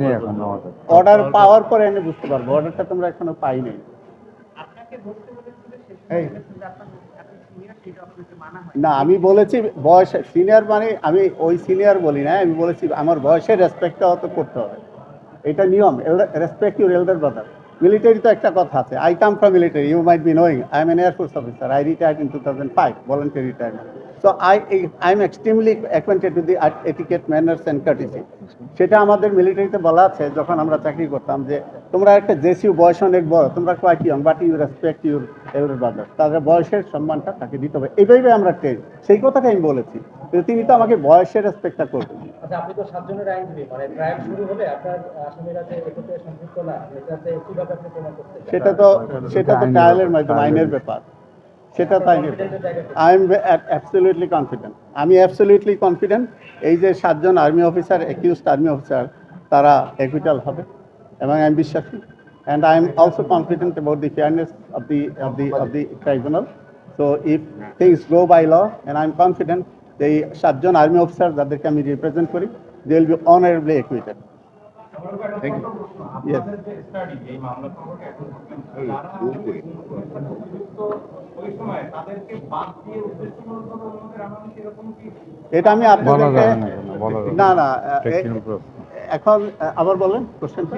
হ্যাঁ, এখন আমাদের অর্ডার পাওয়ার পরে আমি বুঝতে পারবো, অর্ডারটা তোমরা এখনো পাইনি। এই না, আমি বলেছি বয়স সিনিয়র মানে আমি ওই সিনিয়র বলি না, আমি বলেছি আমার বয়সের রেসপেক্টটাও তো করতে হবে, এটা নিয়ম। Respect your elder brother. Military তো একটা কথা আছে, I come from military, you might be knowing, I am an air force officer, I retired in 2005, voluntary retirement. So I am extremely acquainted with the etiquette, manners and courtesy. সেটা আমাদের মিলিটারিতে বলা আছে যখন আমরা চাকরি করতাম, যে তোমরা একটা জেসিউ বয়স অনেক বড়, তোমরা quite young, but you respect your elder brother. তাদের বয়সের সম্মানটা তাকে দিতে হবে, এইভাবে আমরা ট্রেন। সেই কথাটাই আমি বলেছি, কিন্তু তিনি তো আমাকে বয়সের রেসপেক্টটা করবেন। আচ্ছা, আপনি তো 7 জনের আইনজীবী, মানে ট্রায়াল শুরু হলে আপনার আসামিরা যে এটাতে সম্পৃক্ত না, এটাতে কিভাবে আপনি প্রমাণ করতে চান? সেটা তো ট্রায়ালের মাধ্যমে, আইনের ব্যাপার, সেটা তাই। আই এম অ্যাবসলিউটলি কনফিডেন্ট, আমি অ্যাবসলিউটলি কনফিডেন্ট এই যে 7 জন army officer, accused army officer, তারা অ্যাকুইটাল হবে এবং আমি বিশ্বাসী। And I am also confident about the fairness of the tribunal. So if things go by law, and I am confident যে এই 7 জন আর্মি অফিসার যাদেরকে আমি রিপ্রেজেন্ট করি, they will be honourably acquitted. Yes. এটা আমি আপনাদেরকে না না এখন আবার বলেন কোশ্চেনটা।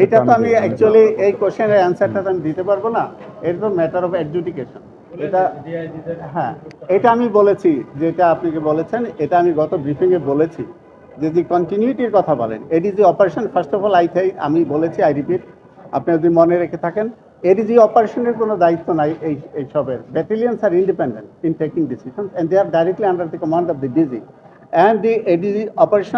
এটা তো আমি অ্যাকচুয়ালি এই কোশ্চেনের অ্যান্সারটা আমি দিতে পারবো না, এটা তো ম্যাটার অফ অ্যাডজুডিকেশন। এটা হ্যাঁ, এটা আমি বলেছি, যেটা আপনি বলেছেন, এটা আমি গত ব্রিফিংয়ে বলেছি, যদি কন্টিনিউটির কথা বলেন, ADG operation first of all আমি বলেছি, আই রিপিট, আপনি যদি মনে রেখে থাকেন, এডিজি অপারেশনের কোনো দায়িত্ব নাই এইসবের। Battalions are independent in taking decision, and they are directly under the command of the DG, and the ADG operation